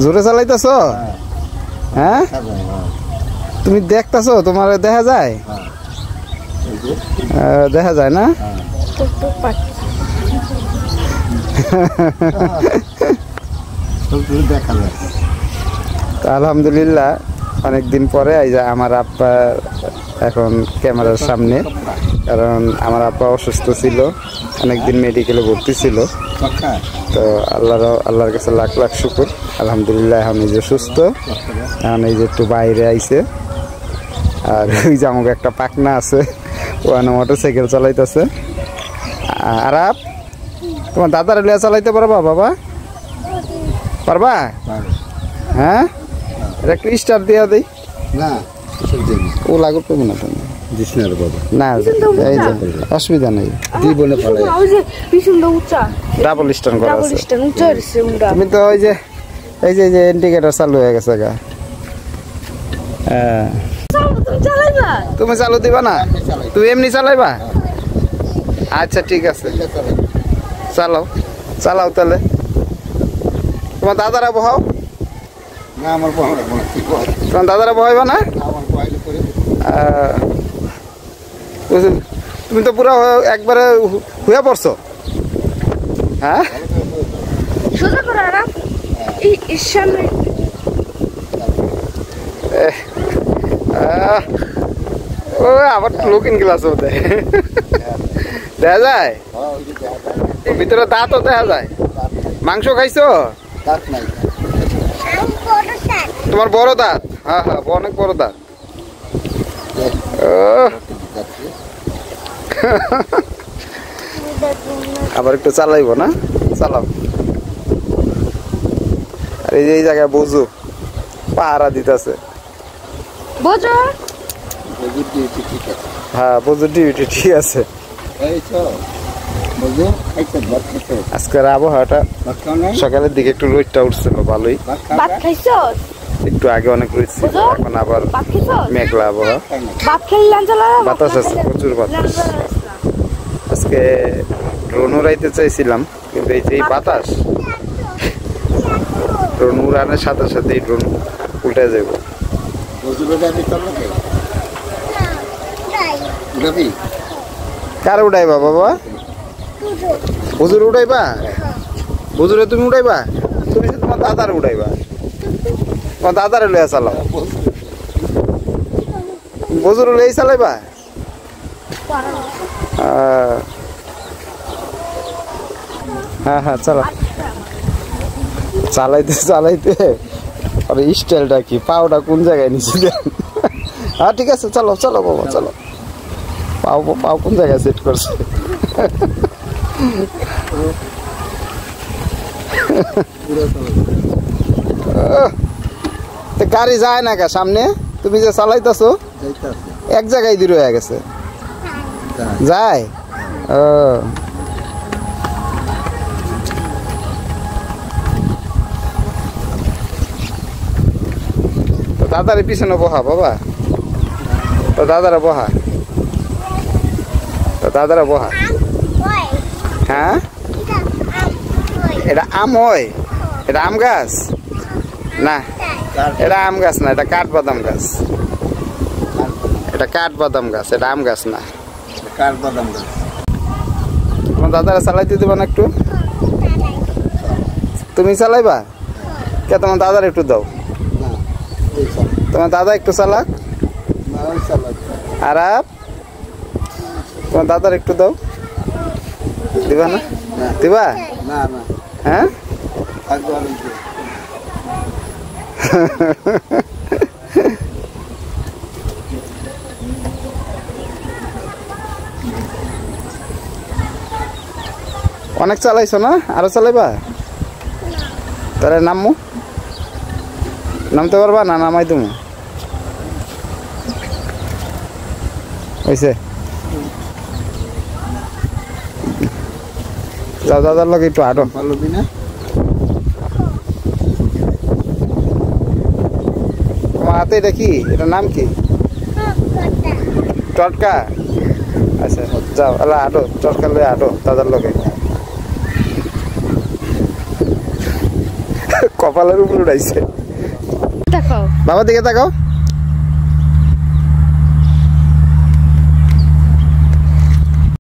জোরে চালাইতেছো? হ্যাঁ, তুমি দেখতেছো? তোমার দেখা যায়? দেখা যায় না? আলহামদুলিল্লাহ অনেকদিন পরে এই যে আমার আব্বা এখন ক্যামেরার সামনে, কারণ আমার আব্বা অসুস্থ ছিল, অনেকদিন মেডিকেলে ভর্তি ছিল। তো আল্লাহর কাছে লাখ লাখ শুকর, আলহামদুলিল্লাহ এখন এই যে সুস্থ। এখন এই যে একটু বাইরে আইছে, আর ওই যে আমাকে একটা পাকনা আছে, ওখানে মোটরসাইকেল চালাইতেছে। আর তোমার দাদার লিয়া চালাইতে পারবা বাবা? পারবা? হ্যাঁ, এটা একটু স্টার দিয়া দেই না, ও লাগু পাবো না তুমি না, এই যে অসুবিধা নেই, ডাবল স্টার করা আছে। তুমি তো ওই যে এই যে ইন্ডিকেটর চালু হয়ে গেছে গা। হ্যাঁ, তুমি চালু দিবা না? তুমি এমনি চালাইবা? আচ্ছা ঠিক আছে, চালাও চালাও তাহলে। তোমার দাদারা বহাও না? আমার তোমার দাদারা বহাইবা না? তুমি তো পুরো একবারে হয়ে পড়ছো। হ্যাঁ, ও আবার লুকিং গ্লাস দেখা যায়, ভিতরে দাঁতও দেখা যায়। মাংস খাইছো? তোমার বড় দাঁত? হ্যাঁ হ্যাঁ, অনেক বড় দাঁত। আবার একটু চালাইবো না? চালাও। আর এই যে এই জায়গায় বুঝু পাহারা দিতেছে। হ্যাঁ, বুঝুর ডিউটি ঠিক আছে। আজকের আবহাওয়াটা সকালের দিকে একটু রোদটা উঠছিল ভালোই, একটু আগে অনেক রোদ ছিল, এখন আবার মেঘলা আবহাওয়া, বাতাস আছে, প্রচুর বাতাস। আজকে ড্রোন উড়াইতে চাইছিলাম, কিন্তু এই যে বাতাস, ড্রোন উড়ানোর সাথে সাথে এই ড্রোন উল্টে যাবো। কার উড়াইবা বাবা? হুজুর উড়াইবা? হুজুরে তুমি উড়াইবা? তুমি তোমার দাদার উড়াইবা? তোমার দাদারে লইয়া চালাও। হুজুর লই চালাইবা? হ্যাঁ হ্যাঁ, চালাও। চালাইতে চালাইতে আর স্টাইলটা কি, পাওটা কোন জায়গায় নিচে দেন? হ্যাঁ ঠিক আছে, চলো চলো বাবা চলো। পাও কোন জায়গায় সেট করছে? গাড়ি যায় না কা সামনে? তুমি যে চালাইতেছো এক জায়গায় দূর হয়ে গেছে, যায়? ও দাদার পিছনে বহা বাবা, তো দাদারা বহা, তো দাদারা বহা। হ্যাঁ, এটা আম হয়? এটা আম গাছ না, এটা আম গাছ না, এটা কাঠবাদাম গাছ। এটা কাঠবাদাম গাছ, এটা আম গাছ না, কাঠবাদাম গাছ। তোমার দাদারা চালাইতে দেবা না একটু? তুমি চালাইবা? কে, তোমার দাদার একটু দাও। তোমার দাদা একটু চালাক। আর তোমার দাদার একটু দাও। দিবা না? দিবা? হ্যাঁ, অনেক চালাইছো না? আরো চালাইবা? তাহলে নামো, নামতে পারবা না? নামাই তুমি হয়েছে। যাও, দাদার লোক একটু আরো না। তোমার হাতে এটা কি? এটার নাম কি? টটকা। আচ্ছা যাও, আল্লাহ আটো, টটকা লয়ে আটো দাদার লোকে। কপালের উপর উড়াইছে। তাকাও বাবা দিকে তাকাও।